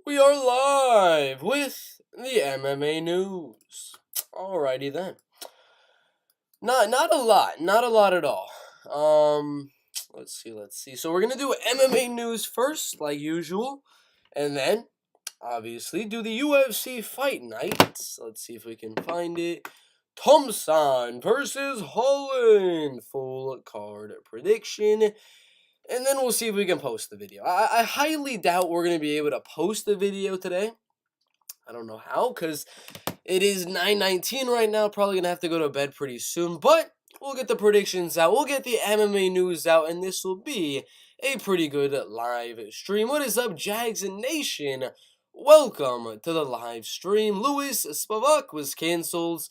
We are live with the MMA news. Alrighty then. Not a lot at all. Let's see. So we're gonna do MMA news first, like usual, and then obviously do the UFC fight night. Let's see if we can find it. Thompson versus Holland, full card prediction. And then we'll see if we can post the video. I highly doubt we're going to be able to post the video today. I don't know how, because it is 9:19 right now. Probably going to have to go to bed pretty soon. But we'll get the predictions out. We'll get the MMA news out. And this will be a pretty good live stream. What is up, Jags and Nation? Welcome to the live stream. Louis Spivak was canceled.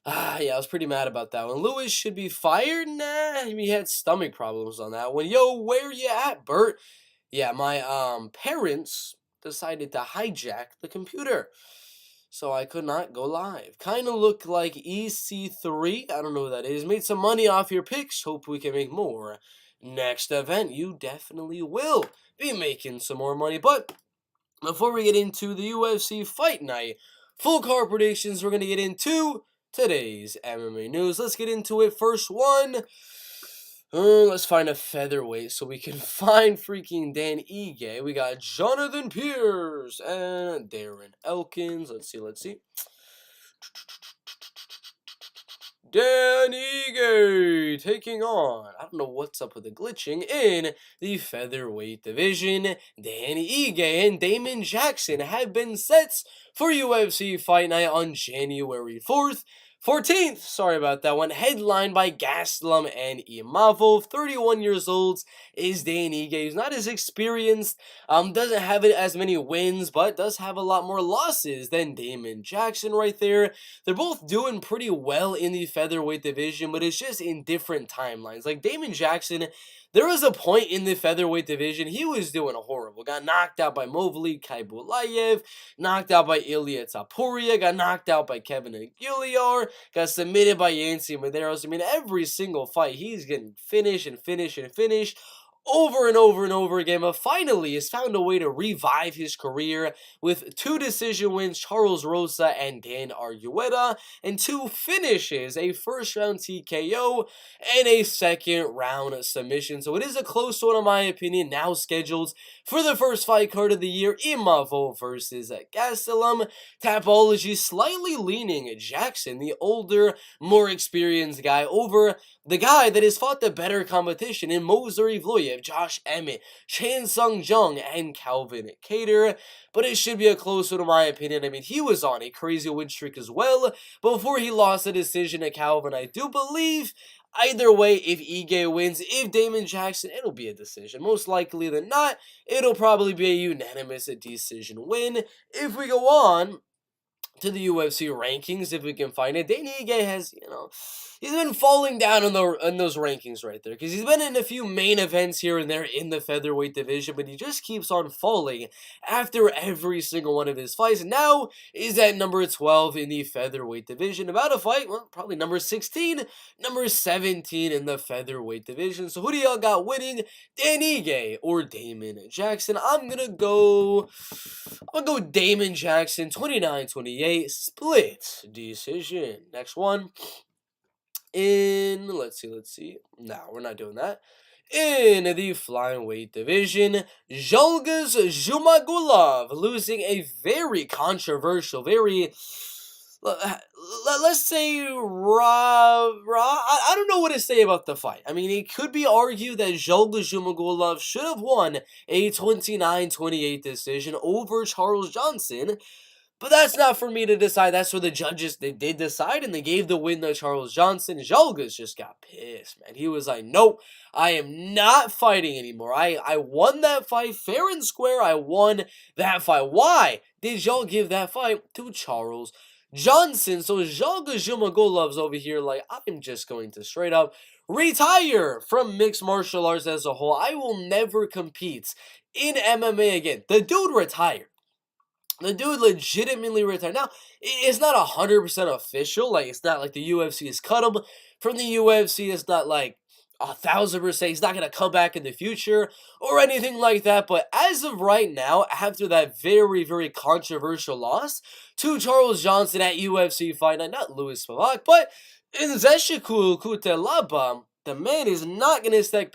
Yeah, I was pretty mad about that one. Lewis should be fired? Nah, he had stomach problems on that one. Yo, where you at, Bert? Yeah, my parents decided to hijack the computer, so I could not go live. Kind of look like EC3. I don't know what that is. Made some money off your picks. Hope we can make more. Next event, you definitely will be making some more money. But before we get into the UFC fight night, full card predictions, we're going to get into today's MMA news. Let's get into it. First one. Let's find a featherweight so we can find freaking Dan Ige. We got Jonathan Pierce and Darren Elkins. Let's see. Dan Ige taking on, I don't know what's up with the glitching, in the featherweight division. Dan Ige and Damon Jackson have been set for UFC Fight Night on January 14th, sorry about that one, headlined by Gastelum and Imavov. 31 years old is Dan Ige. He's not as experienced, doesn't have as many wins, but does have a lot more losses than Damon Jackson right there. They're both doing pretty well in the featherweight division, but it's just in different timelines. Like Damon Jackson, there was a point in the featherweight division he was doing horrible. Got knocked out by Movli Khaybulaev, knocked out by Ilya Taporia, got knocked out by Kevin Aguilar, got submitted by Yancy Medeiros. I mean, every single fight he's getting finished over and over again, but finally has found a way to revive his career with 2 decision wins, Charles Rosa and Dan Argueta, and 2 finishes, a first round TKO and a second round submission. So it is a close one in my opinion, now scheduled for the first fight card of the year, Imavov versus Gastelum. Tapology slightly leaning Jackson, the older, more experienced guy, over the guy that has fought the better competition in Moser Evloyev, Josh Emmett, Chan Sung Jung, and Calvin Kattar. But it should be a close one in my opinion. I mean, he was on a crazy win streak as well before he lost the decision to Calvin. I do believe either way, if Ige wins, if Damon Jackson, it'll be a decision. Most likely than not, it'll probably be a unanimous decision win. If we go on to the UFC rankings, if we can find it, Dan Ige has, he's been falling down in those rankings right there, because he's been in a few main events here and there in the featherweight division, but he just keeps on falling after every single one of his fights. Now is at number 12 in the featherweight division. About to fight, well, probably number 16, number 17 in the featherweight division. So who do y'all got winning, Dan Ige or Damon Jackson? I'm gonna go Damon Jackson, 29-28. Split decision. Next one. Let's see. No, we're not doing that. In the flyweight division, Zhalgas Zhumagulov losing a very controversial, let's say I don't know what to say about the fight. I mean, it could be argued that Zhalgas Zhumagulov should have won a 29-28 decision over Charles Johnson, but that's not for me to decide. That's for the judges. They did decide, and they gave the win to Charles Johnson. Zhalgas just got pissed, man. He was like, nope, I am not fighting anymore. I won that fight fair and square. I won that fight. Why did y'all give that fight to Charles Johnson? So Zhalgas Zhumagulov's over here like, I'm just going to straight up retire from mixed martial arts as a whole. I will never compete in MMA again. The dude retired. The dude legitimately retired. Now, it's not 100% official. Like, it's not like the UFC has cut him from the UFC. It's not like 1,000%. He's not going to come back in the future or anything like that. But as of right now, after that very, very controversial loss to Charles Johnson at UFC Fight Night, not Louis Spivak, but in Zeshikul Kutelaba, the man is not going to step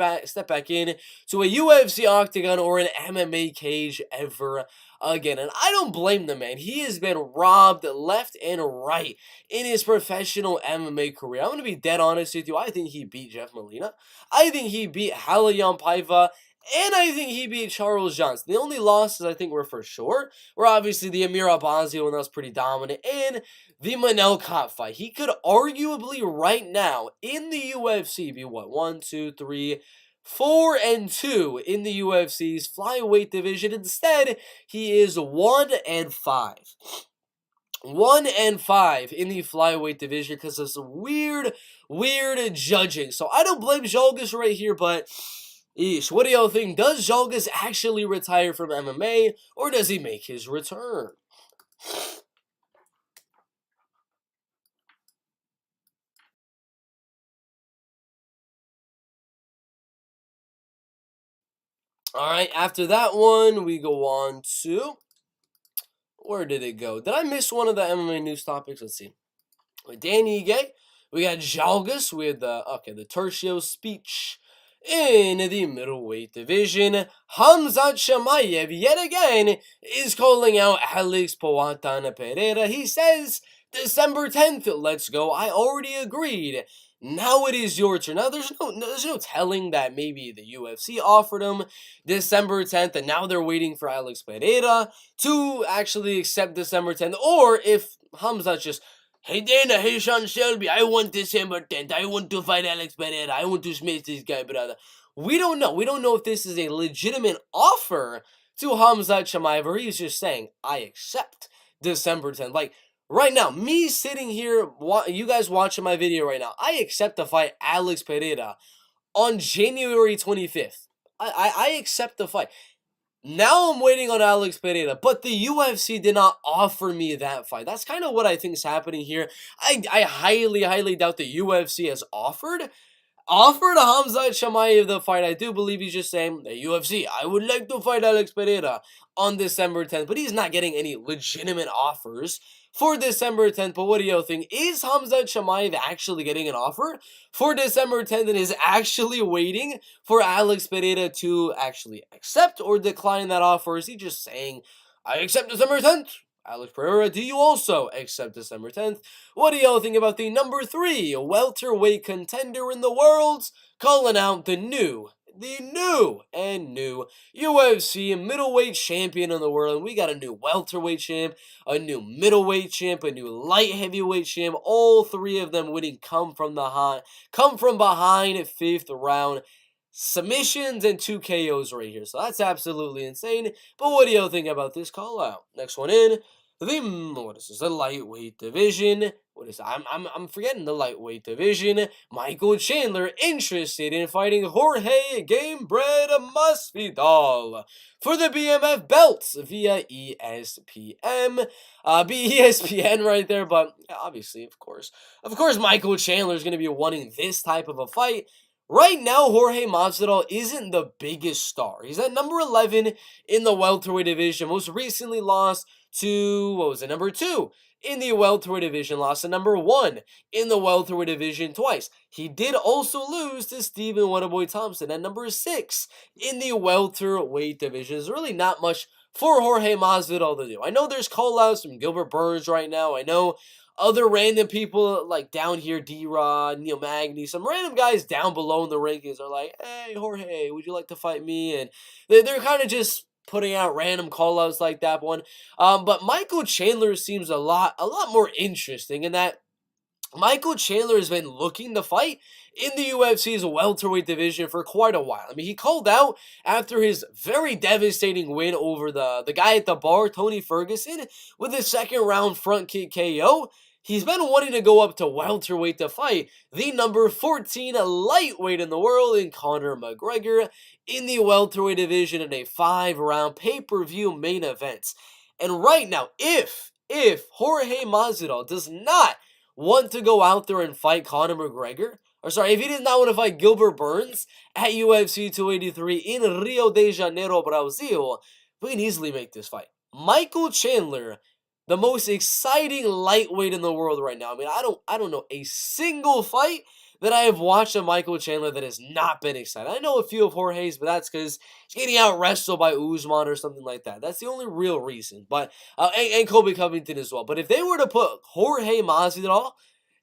back in to a UFC octagon or an MMA cage ever again. And I don't blame the man. He has been robbed left and right in his professional MMA career. I'm going to be dead honest with you. I think he beat Jeff Molina. I think he beat Halayan Paiva. And I think he beat Charles Johnson. The only losses I think were for sure were obviously the Amir Albanzi one that was pretty dominant and the Manel Kape fight. He could arguably right now in the UFC be what? 1, 2, 3, 4, and 2 in the UFC's flyweight division. Instead, he is 1 and 5. 1 and 5 in the flyweight division because of some weird judging. So I don't blame Zhalgas right here, but eesh, what do y'all think? Does Zhalgas actually retire from MMA, or does he make his return? Alright, after that one, we go on to... Where did it go? Did I miss one of the MMA news topics? Let's see. With Danny Ige, we got Zhalgas with the Tertio speech in the middleweight division. Hamzat Shamayev yet again is calling out Alex Poatan Pereira. He says December 10th, let's go. I already agreed. Now it is your turn. Now there's no telling that maybe the UFC offered him December 10th and now they're waiting for Alex Pereira to actually accept December 10th, or if Hamzat just, hey Dana, hey Sean Shelby, I want December 10th. I want to fight Alex Pereira. I want to smash this guy, brother. We don't know. We don't know if this is a legitimate offer to Hamzat Chimaev, or he's just saying, I accept December 10th. Like, right now, me sitting here, you guys watching my video right now, I accept to fight Alex Pereira on January 25th. I accept the fight. Now I'm waiting on Alex Pereira, but the UFC did not offer me that fight. That's kind of what I think is happening here. I highly doubt the UFC has offered Hamzat Chimaev the fight. I do believe he's just saying, the UFC, I would like to fight Alex Pereira on December 10th, but he's not getting any legitimate offers for December 10th. But what do you think? Is Hamzat Chimaev actually getting an offer for December 10th and is actually waiting for Alex Pereira to actually accept or decline that offer? Is he just saying, I accept December 10th? Alex Pereira, do you also accept December 10th? What do y'all think about the number 3 welterweight contender in the world, calling out the new UFC middleweight champion in the world? And we got a new welterweight champ, a new middleweight champ, a new light heavyweight champ. All 3 of them winning come from behind 5th round submissions and 2 KOs right here. So that's absolutely insane. But what do y'all think about this call out? Next one in. The lightweight division. I'm forgetting the lightweight division. Michael Chandler interested in fighting Jorge Gamebred Masvidal for the BMF belts via ESPN. ESPN right there, but obviously, of course, Michael Chandler is going to be wanting this type of a fight. Right now, Jorge Masvidal isn't the biggest star. He's at number 11 in the welterweight division. Most recently lost to, number 2 in the welterweight division. Lost to number 1 in the welterweight division twice. He did also lose to Stephen Wonderboy Thompson at number 6 in the welterweight division. There's really not much for Jorge Masvidal to do. I know there's call-outs from Gilbert Burns right now. I know other random people like down here, D-Rod, Neil Magny, some random guys down below in the rankings are like, hey, Jorge, would you like to fight me? And they're kind of just putting out random call-outs like that one. But Michael Chandler seems a lot more interesting in that Michael Chandler has been looking to fight in the UFC's welterweight division for quite a while. I mean, he called out after his very devastating win over the guy at the bar, Tony Ferguson, with his second round front kick KO. He's been wanting to go up to welterweight to fight the number 14 lightweight in the world in Conor McGregor in the welterweight division in a 5-round pay-per-view main event. And right now, if Jorge Masvidal does not want to go out there and fight Conor McGregor, or sorry, if he did not want to fight Gilbert Burns at UFC 283 in Rio de Janeiro, Brazil, we can easily make this fight. Michael Chandler, the most exciting lightweight in the world right now. I mean, I don't know a single fight that I have watched of Michael Chandler that has not been exciting. I know a few of Jorge's, but that's because he's getting out wrestled by Usman or something like that. That's the only real reason. But and Kobe Covington as well. But if they were to put Jorge Masvidal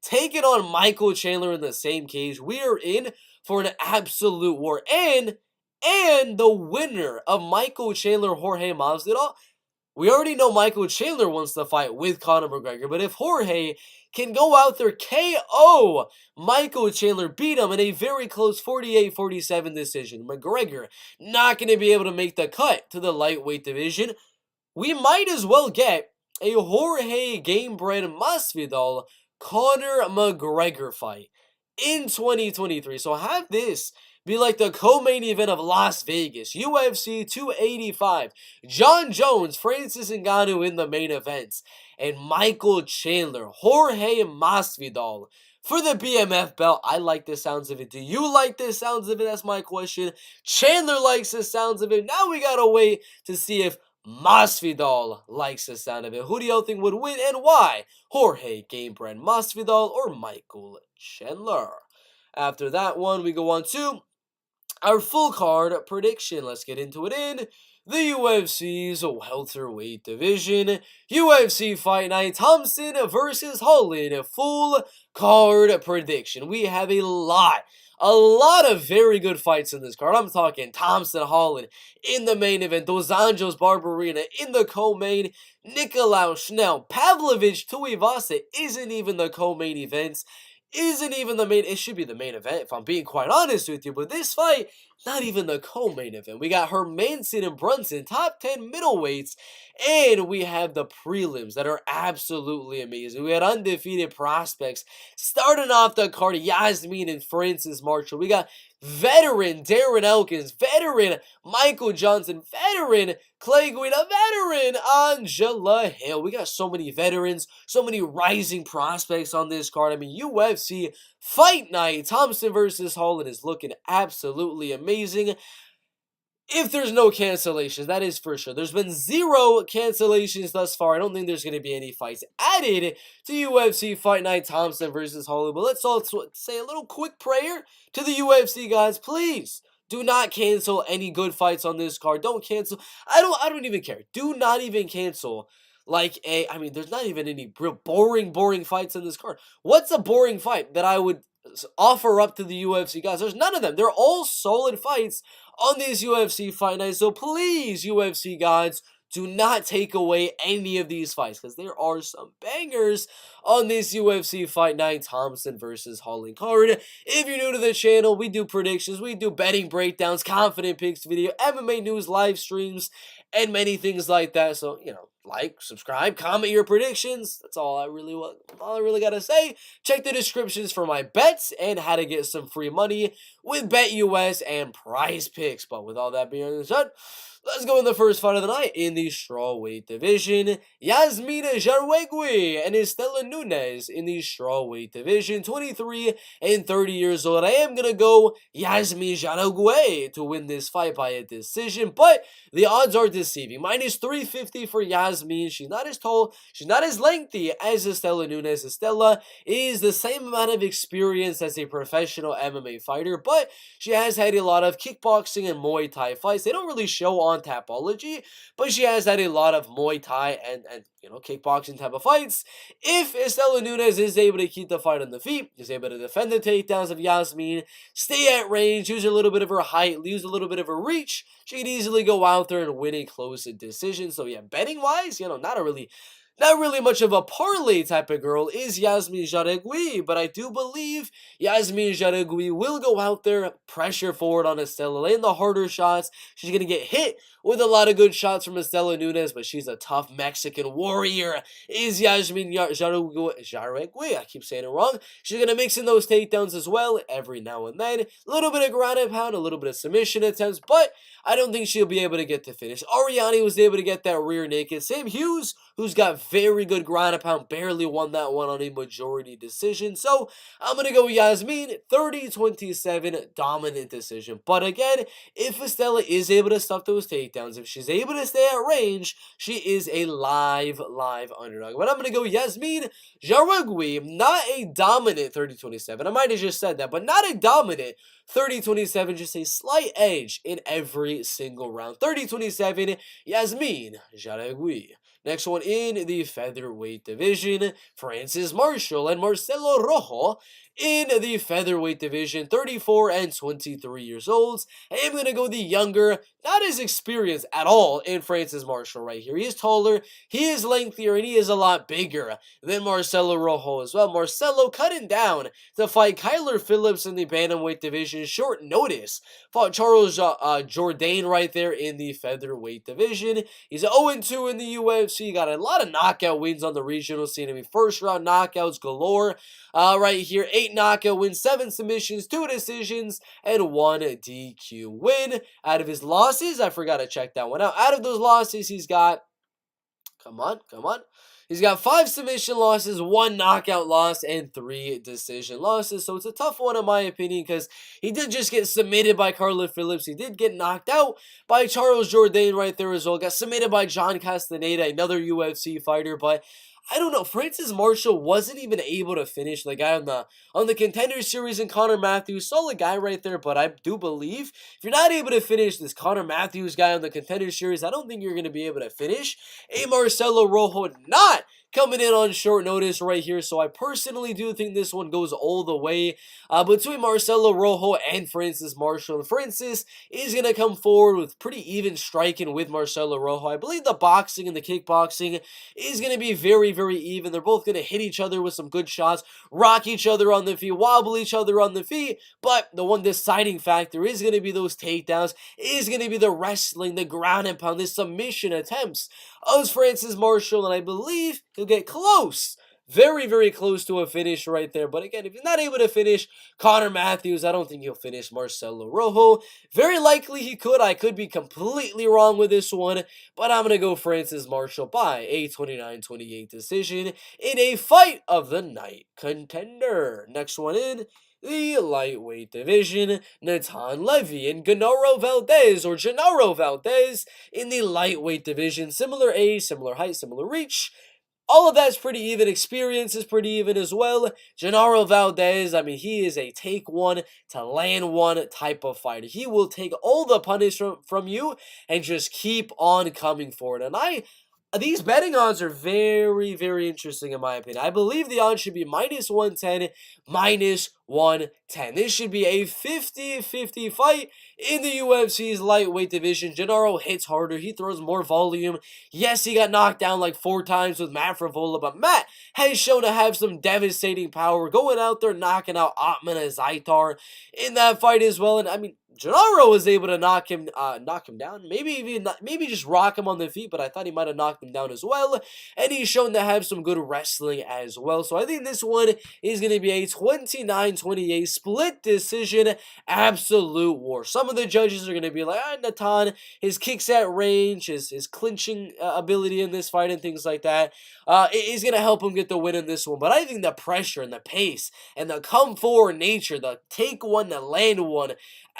taking on Michael Chandler in the same cage, we are in for an absolute war. And the winner of Michael Chandler Jorge Masvidal, we already know Michael Chandler wants to fight with Conor McGregor, but if Jorge can go out there, KO Michael Chandler, beat him in a very close 48-47 decision, McGregor not going to be able to make the cut to the lightweight division, we might as well get a Jorge Gamebred Masvidal Conor McGregor fight in 2023. So have this be like the co-main event of Las Vegas, UFC 285. John Jones, Francis Ngannou in the main events, and Michael Chandler, Jorge Masvidal for the BMF belt. I like the sounds of it. Do you like the sounds of it? That's my question. Chandler likes the sounds of it. Now we gotta wait to see if Masvidal likes the sound of it. Who do y'all think would win and why? Jorge Gamebred Masvidal or Michael Chandler? After that one, we go on to our full card prediction. Let's get into it in the UFC's welterweight division. UFC Fight Night, Thompson versus Holland. Full card prediction. We have a lot of very good fights in this card. I'm talking Thompson, Holland in the main event, Dos Anjos, Barberena in the co-main, Nicolau, Schnell, Pavlovich, Tuivasa isn't even the co-main events. Isn't even the main, it should be the main event if I'm being quite honest with you, but this fight, not even the co-main event. We got Hermanson and Brunson, top 10 middleweights, and we have the prelims that are absolutely amazing. We had undefeated prospects starting off the card, Yasmin and Francis Marshall. We got veteran Darren Elkins, veteran Michael Johnson, veteran Clay Guida, veteran Angela Hill. We got so many veterans, so many rising prospects on this card. I mean, UFC Fight Night, Thompson versus Holland is looking absolutely amazing. If there's no cancellations, that is for sure. There's been 0 cancellations thus far. I don't think there's going to be any fights added to UFC Fight Night, Thompson versus Holland. But let's also say a little quick prayer to the UFC guys. Please do not cancel any good fights on this card. Don't cancel. I don't even care. Do not even cancel. I mean, there's not even any real boring fights in this card. What's a boring fight that I would offer up to the UFC guys? There's none of them. They're all solid fights on this UFC Fight Night. So please, UFC gods, do not take away any of these fights because there are some bangers on this UFC Fight Night Thompson versus Holland card. If you're new to the channel, we do predictions, we do betting breakdowns, confident picks video, MMA news, live streams, and many things like that. So, you know, like, subscribe, comment your predictions. That's all I really gotta say. Check the descriptions for my bets and how to get some free money with BetUS and Prize Picks. But with all that being said, let's go in the first fight of the night in the strawweight division. Yasmina Jauregui and Estela Nunes in the strawweight division. 23 and 30 years old. I am going to go Yasmina Jauregui to win this fight by a decision, but the odds are deceiving. Minus 350 for Yasmin. She's not as tall. She's not as lengthy as Estela Nunes. Estela is the same amount of experience as a professional MMA fighter, but she has had a lot of kickboxing and Muay Thai fights. They don't really show on Tapology, but she has had a lot of Muay Thai and you know, kickboxing type of fights. If Estela Nunes is able to keep the fight on the feet, is able to defend the takedowns of Yasmin, stay at range, use a little bit of her height, use a little bit of her reach, she could easily go out there and win a close decision. So yeah, betting wise, you know, not really much of a parlay type of girl is Yasmin Jauregui, but I do believe Yasmin Jauregui will go out there, pressure forward on Estela, laying the harder shots. She's going to get hit with a lot of good shots from Estela Nunes, but she's a tough Mexican warrior. Is Yasmin Jauregui, I keep saying it wrong. She's going to mix in those takedowns as well every now and then. A little bit of ground and pound, a little bit of submission attempts, but I don't think she'll be able to get the finish. Ariane was able to get that rear naked. Sam Hughes, who's got very good ground and pound, barely won that one on a majority decision. So I'm going to go Yasmin, 30-27, dominant decision. But again, if Estella is able to stuff those takedowns, if she's able to stay at range, she is a live underdog. But I'm going to go Yasmin Jaragui, not a dominant 30-27. I might have just said that, but not a dominant 30-27, just a slight edge in every single round. 30-27, Yasmin Jaragui. Next one in the featherweight division, Francis Marshall and Marcelo Rojo in the featherweight division, 34 and 23 years old. I am going to go the younger, not as experienced at all in Francis Marshall right here. He is taller, he is lengthier, and he is a lot bigger than Marcelo Rojo as well. Marcelo cutting down to fight Kyler Phillips in the bantamweight division, short notice. Fought Charles Jourdain right there in the featherweight division. He's 0-2 in the UFC. Got a lot of knockout wins on the regional scene. I mean, first round knockouts galore. Right here, 8 knockout wins, 7 submissions, 2 decisions, and 1 DQ win. Out of his losses, I forgot to check that one out. Out of those losses, he's got, come on. He's got 5 submission losses, 1 knockout loss, and 3 decision losses. So it's a tough one in my opinion because he did just get submitted by Kyler Phillips. He did get knocked out by Charles Jourdain right there as well. Got submitted by John Castaneda, another UFC fighter, but I don't know. Francis Marshall wasn't even able to finish the guy on the Contender Series in Connor Matthews. Solid guy right there, but I do believe if you're not able to finish this Connor Matthews guy on the Contender Series, I don't think you're going to be able to finish a Marcelo Rojo not coming in on short notice right here. So I personally do think this one goes all the way between Marcelo Rojo and Francis Marshall. And Francis is going to come forward with pretty even striking with Marcelo Rojo. I believe the boxing and the kickboxing is going to be very even. They're both going to hit each other with some good shots, rock each other on the feet, wobble each other on the feet. But the one deciding factor is going to be those takedowns, is going to be the wrestling, the ground and pound, the submission attempts of Francis Marshall. And I believe he'll get close. Very close to a finish right there. But again, if he's not able to finish Connor Matthews, I don't think he'll finish Marcelo Rojo. Very likely he could. I could be completely wrong with this one, but I'm going to go Francis Marshall by a 29-28 decision in a fight of the night contender. Next one in the lightweight division, Natan Levy and Genaro Valdez in the lightweight division. Similar age, similar height, similar reach. All of that's pretty even. Experience is pretty even as well. Genaro Valdez, I mean, he is a take one to land one type of fighter. He will take all the punish from you and just keep on coming forward. And these betting odds are very interesting in my opinion. I believe the odds should be -110, -110. This should be a 50-50 fight in the UFC's lightweight division. Genaro hits harder. He throws more volume. Yes, he got knocked down like 4 times with Matt Frevola, but Matt has shown to have some devastating power, going out there knocking out Atman Azaitar in that fight as well. And I mean, Genaro was able to knock him down. Maybe just rock him on the feet, but I thought he might have knocked him down as well. And he's shown to have some good wrestling as well. So I think this one is going to be a 29-28 split decision, absolute war. Some of the judges are going to be like, Natan, his kicks at range, his clinching ability in this fight and things like that is going to help him get the win in this one. But I think the pressure and the pace and the come forward nature, the take one, the land one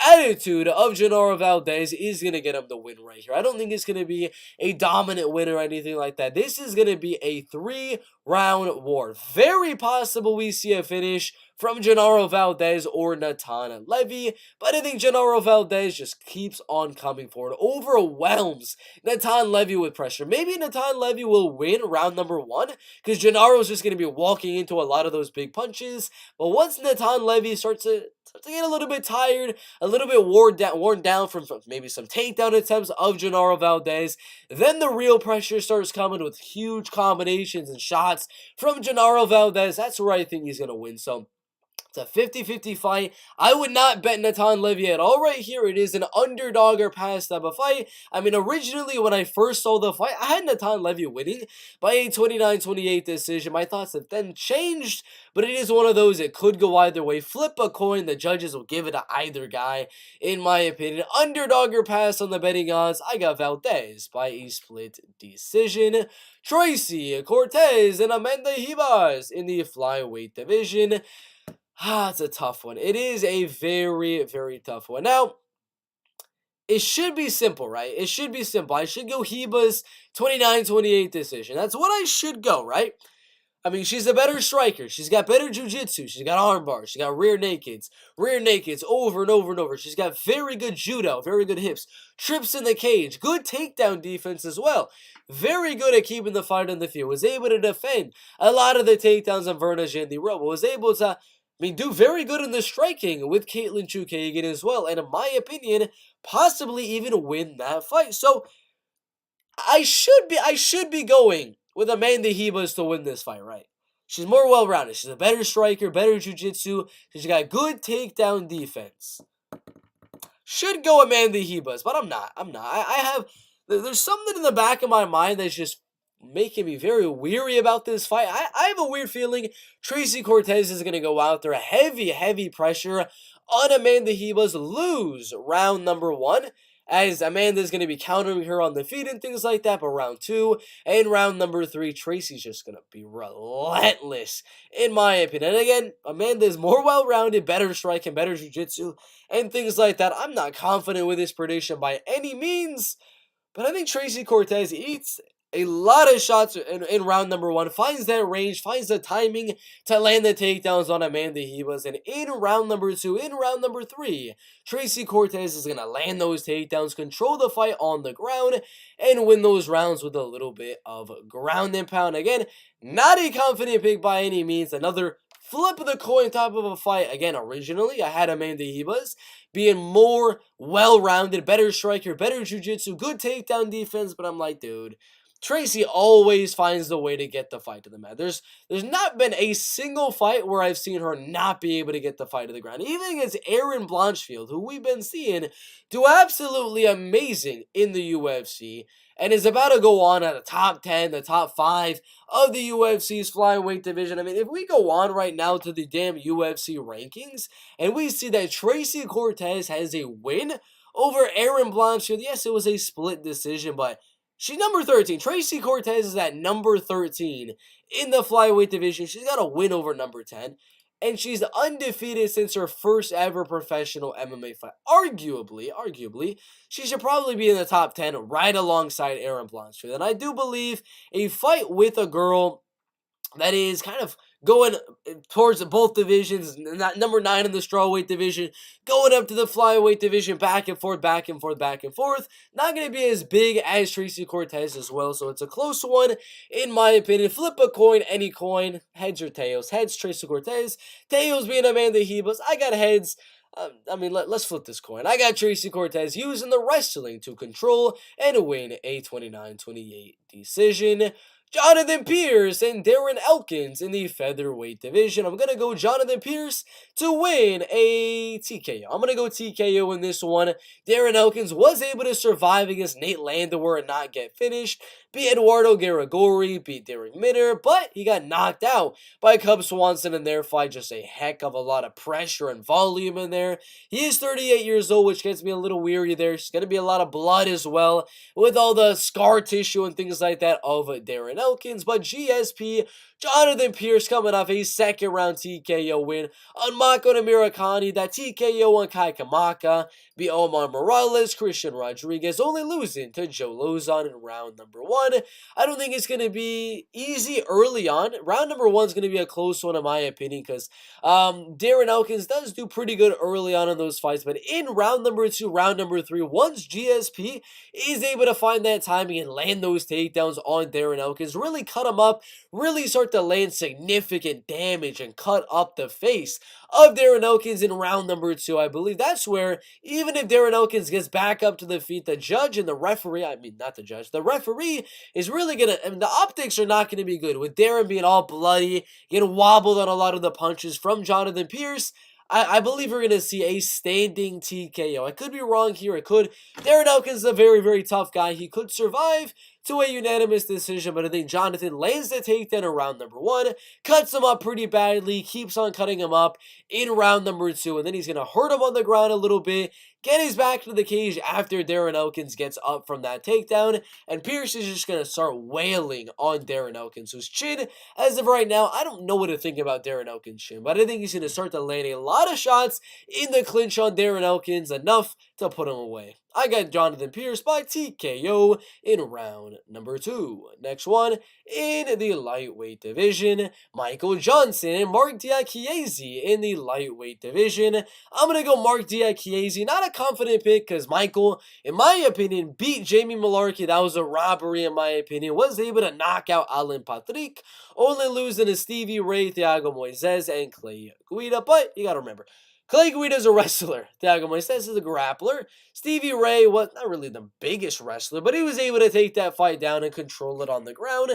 attitude of Genaro Valdez is going to get him the win right here. I don't think it's going to be a dominant win or anything like that. This is going to be a 3-round war. Very possible we see a finish from Genaro Valdez or Natan Levy, but I think Genaro Valdez just keeps on coming forward, overwhelms Natan Levy with pressure. Maybe Natan Levy will win round number 1 because Genaro is just going to be walking into a lot of those big punches, but once Natan Levy starts to get a little bit tired, a little bit worn down from maybe some takedown attempts of Genaro Valdez, then the real pressure starts coming with huge combinations and shots from Genaro Valdez. That's where I think he's going to win. So It's a 50-50 fight. I would not bet Natan Levy at all right here. It is an underdog or pass type of fight. I mean, originally when I first saw the fight, I had Natan Levy winning by a 29-28 decision. My thoughts have then changed, but it is one of those, it could go either way. Flip a coin, the judges will give it to either guy, in my opinion. Underdog or pass on the betting odds, I got Valdez by a split decision. Tracy Cortez and Amanda Ribas in the flyweight division. It's a tough one. It is a very, very tough one. Now, it should be simple, right? It should be simple. I should go Ribas 29-28 decision. That's what I should go, right? I mean, she's a better striker. She's got better jiu-jitsu. She's got arm bars. She's got rear nakeds over and over and over. She's got very good judo, very good hips, trips in the cage, good takedown defense as well. Very good at keeping the fight on the field. Was able to defend a lot of the takedowns on Verna Jandiroba. Was able to, do very good in the striking with Caitlin Chukagian as well. And in my opinion, possibly even win that fight. So I should be going with Amanda Ribas to win this fight, right? She's more well-rounded. She's a better striker, better jiu-jitsu. She's got good takedown defense. Should go Amanda Ribas, but I'm not. There's something in the back of my mind that's just making me very weary about this fight. I have a weird feeling Tracy Cortez is going to go out there, heavy pressure on Amanda Ribas, lose round number 1, as Amanda's going to be countering her on the feet and things like that. But round 2 and round number 3, Tracy's just going to be relentless, in my opinion. And again, Amanda is more well-rounded, better striking, better jiu-jitsu, and things like that. I'm not confident with this prediction by any means, but I think Tracy Cortez eats a lot of shots in round number 1, finds that range, finds the timing to land the takedowns on Amanda Ribas, and in round number 2, in round number 3, Tracy Cortez is going to land those takedowns, control the fight on the ground, and win those rounds with a little bit of ground and pound. Again, not a confident pick by any means. Another flip of the coin type of a fight. Again, originally, I had Amanda Ribas being more well-rounded, better striker, better jiu-jitsu, good takedown defense, but I'm like, dude, Tracy always finds the way to get the fight to the mat. There's not been a single fight where I've seen her not be able to get the fight to the ground. Even against Erin Blanchfield, who we've been seeing do absolutely amazing in the UFC, and is about to go on at the top 10, the top 5 of the UFC's flyweight division. I mean, if we go on right now to the damn UFC rankings, and we see that Tracy Cortez has a win over Erin Blanchfield. Yes, it was a split decision, but she's number 13. Tracy Cortez is at number 13 in the flyweight division. She's got a win over number 10. And she's undefeated since her first ever professional MMA fight. Arguably, she should probably be in the top 10 right alongside Erin Blanchfield. And I do believe a fight with a girl that is kind of going towards both divisions, number 9 in the strawweight division, going up to the flyweight division, back and forth. Not going to be as big as Tracy Cortez as well, so it's a close one, in my opinion. Flip a coin, any coin, heads or tails. Heads, Tracy Cortez. Tails being Amanda Ribas. I got heads. Let's flip this coin. I got Tracy Cortez using the wrestling to control and win a 29-28 decision. Jonathan Pierce and Darren Elkins in the featherweight division. I'm going to go Jonathan Pierce to win a TKO. I'm going to go TKO in this one. Darren Elkins was able to survive against Nate Landwehr and not get finished. Beat Eduardo Garagori, beat Derek Minner, but he got knocked out by Cub Swanson in their fight. Just a heck of a lot of pressure and volume in there. He is 38 years old, which gets me a little weary there. There's going to be a lot of blood as well, with all the scar tissue and things like that of Darren Elkins. But GSP, Jonathan Pierce coming off a second round TKO win on Mako Namirakani. That TKO on Kai Kamaka beat Omar Morales, Christian Rodriguez, only losing to Joe Lozon in round number 1. I don't think it's going to be easy early on. Round number 1 is going to be a close one in my opinion, because Darren Elkins does do pretty good early on in those fights. But in round number 2, round number 3, once GSP is able to find that timing and land those takedowns on Darren Elkins, Elkins, really cut him up, really start to land significant damage and cut up the face of Darren Elkins in round number 2. I believe that's where, even if Darren Elkins gets back up to the feet, the judge and the referee, I mean, not the judge, the referee is really going to, I mean, the optics are not going to be good with Darren being all bloody, getting wobbled on a lot of the punches from Jonathan Pierce. I believe we're going to see a standing TKO. I could be wrong here. It could. Darren Elkins is a very, very tough guy. He could survive to a unanimous decision, but I think Jonathan lands the takedown in round number 1, cuts him up pretty badly, keeps on cutting him up in round number 2, and then he's going to hurt him on the ground a little bit, get his back to the cage after Darren Elkins gets up from that takedown, and Pierce is just going to start wailing on Darren Elkins, whose chin, as of right now, I don't know what to think about Darren Elkins' chin, but I think he's going to start to land a lot of shots in the clinch on Darren Elkins, enough to put him away. I got Jonathan Pierce by TKO in round number 2. Next one, in the lightweight division, Michael Johnson and Mark Diakiese in the lightweight division. I'm going to go Mark Diakiese. Not a confident pick because Michael, in my opinion, beat Jamie Mullarkey. That was a robbery in my opinion. Was able to knock out Alan Patrick, only losing to Stevie Ray, Thiago Moises, and Clay Guida. But you got to remember, Clay Guida is a wrestler. Thiago Moises is a grappler. Stevie Ray was not really the biggest wrestler, but he was able to take that fight down and control it on the ground.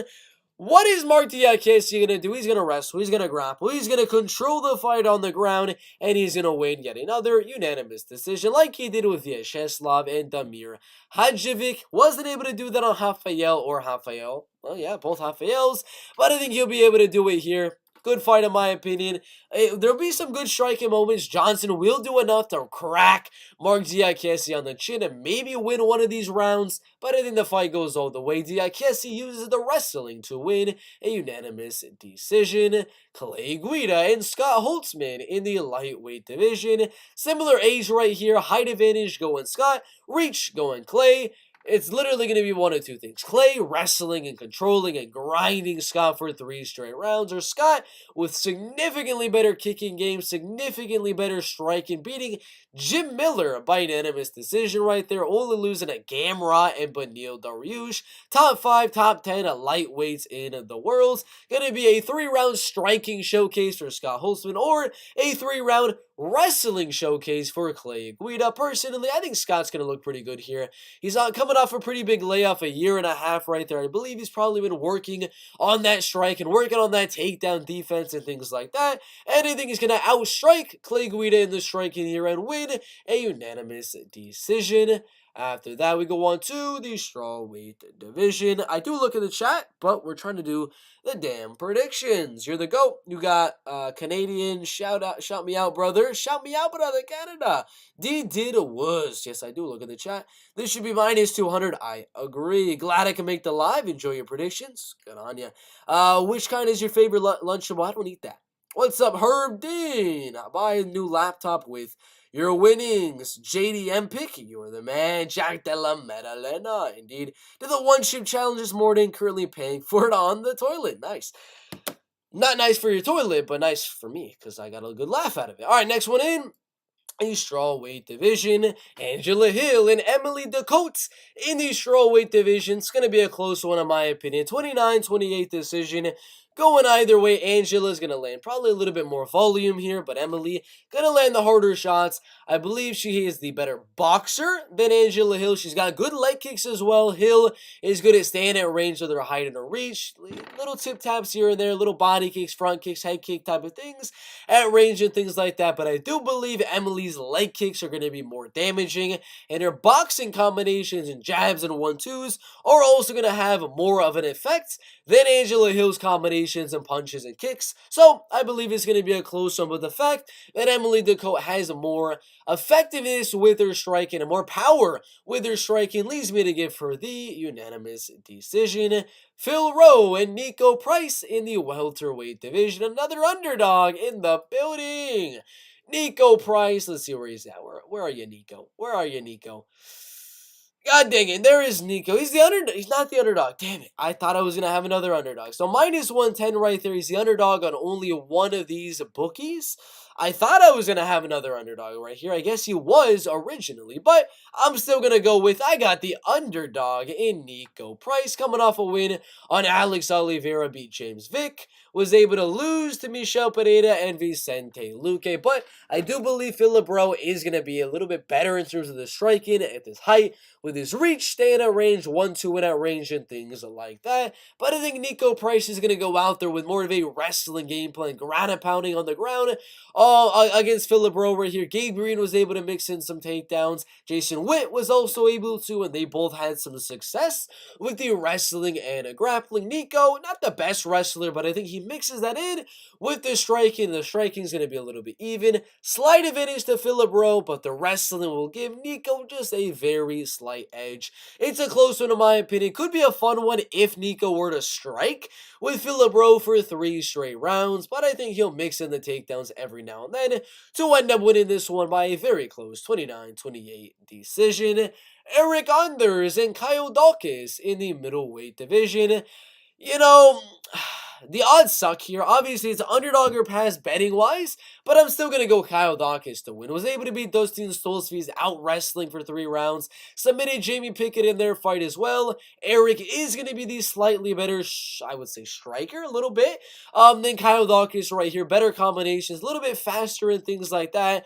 What is Mark Diakiese going to do? He's going to wrestle, he's going to grapple, he's going to control the fight on the ground, and he's going to win yet another unanimous decision like he did with Vyacheslav and Damir Hadjevic. Wasn't able to do that on Rafael. Well, yeah, both Rafaels, but I think he'll be able to do it here. Good fight in my opinion. There'll be some good striking moments. Johnson will do enough to crack Mark Diakiese on the chin and maybe win one of these rounds, but I think the fight goes all the way. Diakiese uses the wrestling to win a unanimous decision. Clay Guida and Scott Holtzman in the lightweight division. Similar age right here. Height advantage going Scott. Reach going Clay. It's literally going to be one of two things. Clay wrestling and controlling and grinding Scott for 3 straight rounds, or Scott with significantly better kicking game, significantly better striking, beating Jim Miller by unanimous decision right there, only losing to Gamrot and Beneil Dariush. Top 5, top 10 lightweights in the world. Going to be a 3-round striking showcase for Scott Holtzman, or a 3-round wrestling showcase for Clay Guida. Personally, I think Scott's going to look pretty good here. He's coming off a pretty big layoff, a year and a half right there. I believe he's probably been working on that strike and working on that takedown defense and things like that. And I think he's going to outstrike Clay Guida in the striking here and win a unanimous decision. After that, we go on to the strawweight division. I do look at the chat, but we're trying to do the damn predictions. You're the GOAT. You got Canadian. Shout me out, brother. Shout me out, brother, Canada. Did was. Yes, I do look at the chat. This should be minus 200. I agree. Glad I can make the live. Enjoy your predictions. Good on ya. Which kind is your favorite Lunchable? I don't eat that. What's up, Herb Dean? Buy a new laptop with your winnings. JDM pick, you're the man. Jack Della Maddalena, indeed. Did the one chip challenge this morning, currently paying for it on the toilet. Nice. Not nice for your toilet, but nice for me, because I got a good laugh out of it. All right, next one in. A strawweight division, Angela Hill and Emily Ducote in the strawweight division. It's going to be a close one in my opinion. 29-28 decision. Going either way, Angela's going to land probably a little bit more volume here, but Emily going to land the harder shots. I believe she is the better boxer than Angela Hill. She's got good leg kicks as well. Hill is good at staying at range with her height and her reach. Little tip taps here and there, little body kicks, front kicks, head kick type of things at range and things like that. But I do believe Emily's leg kicks are going to be more damaging, and her boxing combinations and jabs and 1-2s are also going to have more of an effect than Angela Hill's combinations and punches and kicks. So I believe it's going to be a close one, but the fact that Emily Ducote has more effectiveness with her striking and more power with her striking leads me to give her the unanimous decision. Phil Rowe and Nico Price in the welterweight division. Another underdog in the building. Nico Price. Let's see where he's at. Where are you, Nico? Where are you, Nico? God dang it, there is Nico. He's the underdog. He's not the underdog. Damn it. I thought I was going to have another underdog. So minus 110 right there. He's the underdog on only one of these bookies. I thought I was going to have another underdog right here. I guess he was originally, but I'm still going to go with I got the underdog in Nico Price coming off a win on Alex Oliveira, beat James Vick, was able to lose to Michel Pereira and Vicente Luque, but I do believe Philip Rowe is going to be a little bit better in terms of the striking at this height, with his reach, staying at range, 1-2 in at range, and things like that. But I think Nico Price is going to go out there with more of a wrestling game plan, ground and pounding on the ground. Against Philip Rowe right here, Gabe Green was able to mix in some takedowns. Jason Witt was also able to, and they both had some success with the wrestling and grappling. Nico, not the best wrestler, but I think he mixes that in with the striking. The striking is going to be a little bit even. Slight advantage to Philip Rowe, but the wrestling will give Nico just a very slight edge. It's a close one in my opinion. Could be a fun one if Nico were to strike with Philip Rowe for 3 straight rounds, but I think he'll mix in the takedowns every now and then to end up winning this one by a very close 29-28 decision. Eric Anders and Kyle Dawkins in the middleweight division. You know, the odds suck here. Obviously, it's an underdog or pass betting-wise, but I'm still going to go Kyle Dawkins to win. Was able to beat Dustin Stoltzfus out wrestling for 3 rounds. Submitted Jamie Pickett in their fight as well. Eric is going to be the slightly better, I would say, striker a little bit than Kyle Dawkins right here. Better combinations, a little bit faster and things like that.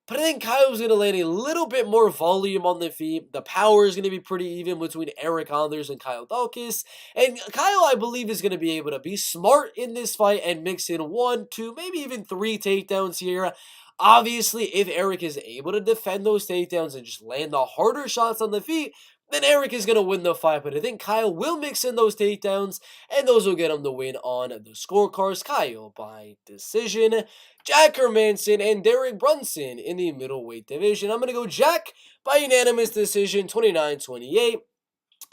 But I think Kyle's going to land a little bit more volume on the feet. The power is going to be pretty even between Eric Anders and Kyle Dawkins. And Kyle, I believe, is going to be able to be smart in this fight and mix in 1, 2, maybe even 3 takedowns here. Obviously, if Eric is able to defend those takedowns and just land the harder shots on the feet, then Eric is going to win the fight. But I think Kyle will mix in those takedowns, and those will get him the win on the scorecards. Kyle by decision. Jack Hermanson and Derek Brunson in the middleweight division. I'm going to go Jack by unanimous decision, 29-28.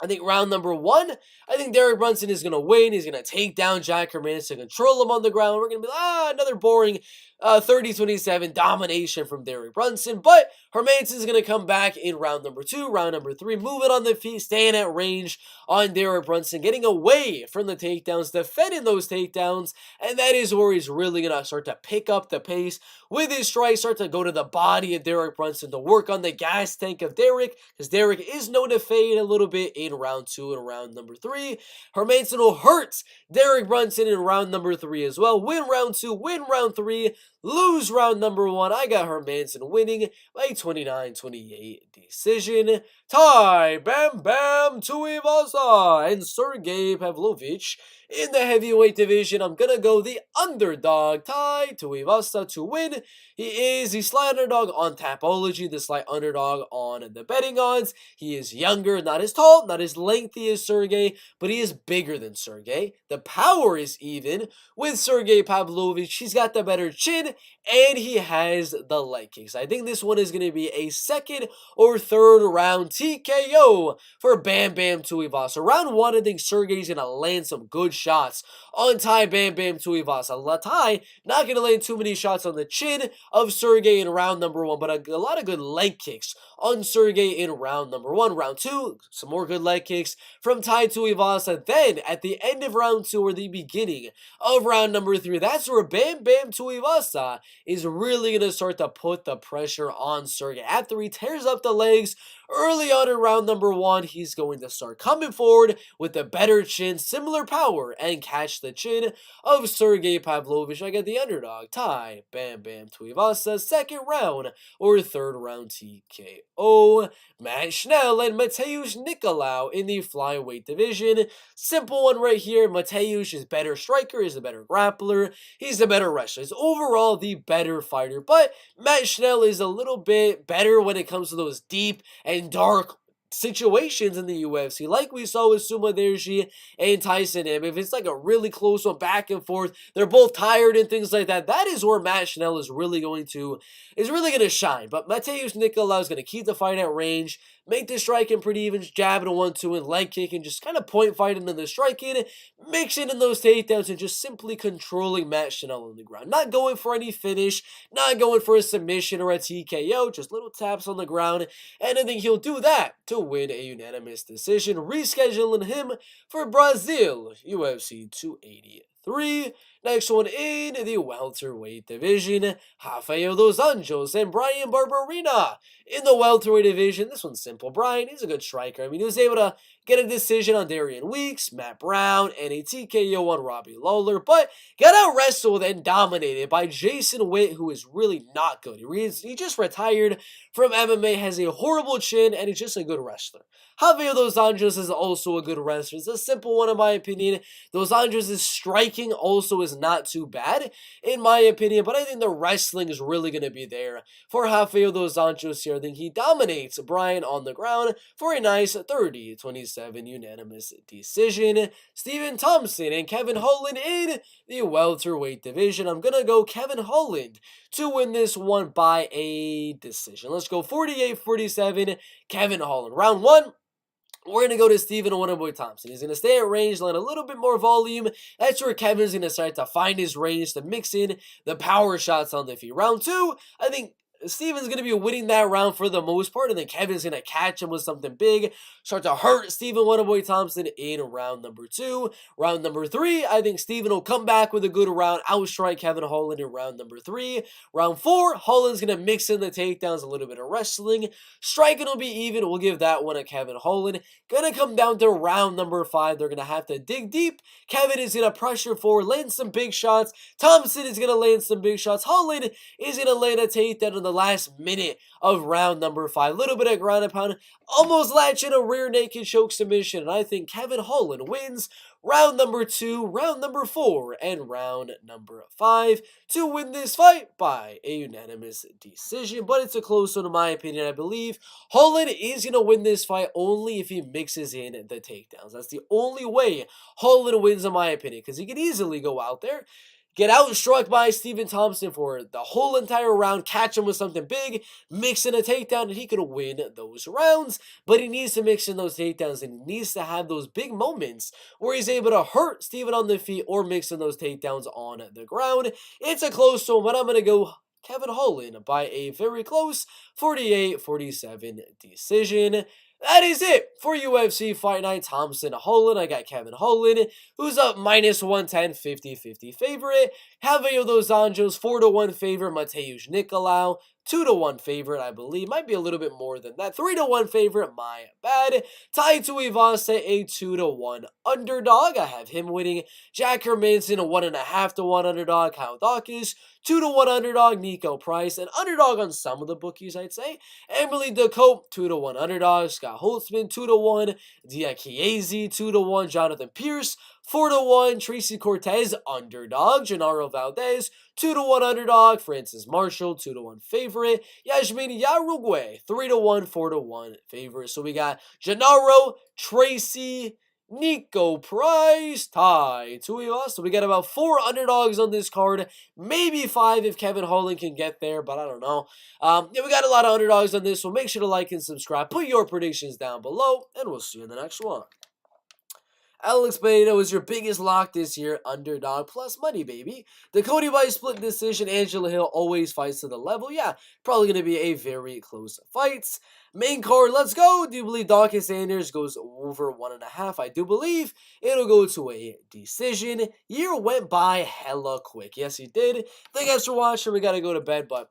I think round number 1, I think Derek Brunson is going to win. He's going to take down Jack Hermanson, control him on the ground. We're going to be another boring 30-27 domination from Derek Brunson. But Hermanson's going to come back in round number 2, round number 3, moving on the feet, staying at range on Derek Brunson, getting away from the takedowns, defending those takedowns, and that is where he's really going to start to pick up the pace with his strikes, start to go to the body of Derek Brunson to work on the gas tank of Derek, because Derek is known to fade a little bit in round 2 and round number 3. Hermanson will hurt Derek Brunson in round number 3 as well. Win round 2, win round 3, lose round number 1. I got Hermanson winning by 29-28 decision. Tai Bam Bam Tuivasa and Sergey Pavlovich in the heavyweight division. I'm going to go the underdog, Tai Tuivasa, to win. He is the slight underdog on Tapology, the slight underdog on the betting odds. He is younger, not as tall, not as lengthy as Sergey, but he is bigger than Sergey. The power is even with Sergey Pavlovich. He's got the better chin, and he has the leg kicks. I think this one is going to be a 2nd or 3rd round TKO for Bam Bam Tuivasa. Round 1, I think Sergey's going to land some good shots on Tai Bam Bam Tuivasa. Tai not going to land too many shots on the chin of Sergey in round number 1, but a lot of good leg kicks on Sergey in round number 1. Round 2, some more good leg kicks from Tai Tuivasa. Then, at the end of round 2 or the beginning of round number 3, that's where Bam Bam Tuivasa is really going to start to put the pressure on Sergey. After he tears up the legs early on in round number 1, he's going to start coming forward with a better chin, similar power, and catch the chin of Sergey Pavlovich. I get the underdog, Tai Bam Bam Tuivasa, 2nd round or 3rd round TKO. Matt Schnell and Mateusz Nicolau in the flyweight division. Simple one right here. Mateusz is better striker, is the better grappler, he's the better wrestler. He's overall the better fighter, but Matt Schnell is a little bit better when it comes to those deep and dark situations in the UFC, like we saw with Suma Derji and Tyson M. If it's like a really close one, back and forth, they're both tired and things like that, that is where Matt Schnell is really going to shine. But Mateusz Nicolau is going to keep the fight at range, make the striking pretty even, jabbing a 1-2 and leg kicking, just kind of point fighting in the striking, mixing in those takedowns, and just simply controlling Matt Schnell on the ground. Not going for any finish, not going for a submission or a TKO, just little taps on the ground, and I think he'll do that to win a unanimous decision. Rescheduling him for Brazil, UFC 283. Next one in the welterweight division, Rafael dos Anjos and Brian Barberena. In the welterweight division, this one's simple. Brian, he's a good striker. I mean, he was able to get a decision on Darian Weeks, Matt Brown, and a TKO on Robbie Lawler, but got out wrestled and dominated by Jason Witt, who is really not good. He just retired from MMA, has a horrible chin, and he's just a good wrestler. Javier Dos Anjos is also a good wrestler. It's a simple one in my opinion. Dos Anjos' striking also is not too bad in my opinion, but I think the wrestling is really going to be there for Rafael Dos Anjos here. I think he dominates Brian on the ground for a nice 30-27 unanimous decision. Stephen Thompson and Kevin Holland in the welterweight division. I'm going to go Kevin Holland to win this one by a decision. Let's go 48-47, Kevin Holland. Round one. We're going to go to Stephen Wonderboy Thompson. He's going to stay at range, land a little bit more volume. That's where Kevin's going to start to find his range to mix in the power shots on the feet. Round two, I think Steven's going to be winning that round for the most part, and then Kevin's going to catch him with something big, start to hurt Stephen Wonderboy Thompson in round number two. Round number three, I think Steven will come back with a good round, outstrike Kevin Holland in round number three. Round four, Holland's going to mix in the takedowns, a little bit of wrestling. Striking will be even. We'll give that one to Kevin Holland. Going to come down to round number five. They're going to have to dig deep. Kevin is going to pressure forward, land some big shots. Thompson is going to land some big shots. Holland is going to land a takedown in the last minute of round number five. Little bit of ground and pound, almost latching a rear naked choke submission, and I think Kevin Holland wins round number two, round number four, and round number five to win this fight by a unanimous decision. But it's a close one in my opinion. I believe Holland is going to win this fight only if he mixes in the takedowns. That's the only way Holland wins in my opinion, because he could easily go out there, get outstruck by Stephen Thompson for the whole entire round, catch him with something big, mix in a takedown, and he could win those rounds. But he needs to mix in those takedowns, and he needs to have those big moments where he's able to hurt Stephen on the feet or mix in those takedowns on the ground. It's a close one, but I'm going to go Kevin Holland by a very close 48-47 decision. That is it for UFC Fight Night Thompson Holland. I got Kevin Holland, who's up minus 110, 50-50 favorite. Javier Dos Anjos, 4-1 favorite. Mateusz Nicolau, 2-1 favorite, I believe. Might be a little bit more than that. 3-1 favorite, my bad. Tai Tuivasa, a 2-1 underdog. I have him winning. Jack Hermanson, a 1.5-1 underdog. Kyle Dawkins, 2-1 underdog. Nico Price, an underdog on some of the bookies, I'd say. Emily DeCote, 2-1 underdog. Scott Holtzman, 2-1. Diakiese, 2-1. Jonathan Pierce, 4-1. Tracy Cortez, underdog. Genaro Valdez, 2-1 underdog. Francis Marshall, 2-1 favorite. Yasmin Yarugue, 3-1, 4-1 favorite. So we got Genaro, Tracy, Nico Price, Tai Tuivasa. So we got about 4 underdogs on this card. Maybe 5 if Kevin Holland can get there, but I don't know. Yeah, we got a lot of underdogs on this one. Make sure to like and subscribe. Put your predictions down below, and we'll see you in the next one. Alex Benito is your biggest lock this year. Underdog plus money, baby. The Cody White split decision. Angela Hill always fights to the level. Yeah, probably going to be a very close fight. Main card, let's go. Do you believe Dawkins Sanders goes over 1.5? I do believe it'll go to a decision. Year went by hella quick. Yes, he did. Thank you guys for watching. We got to go to bed, but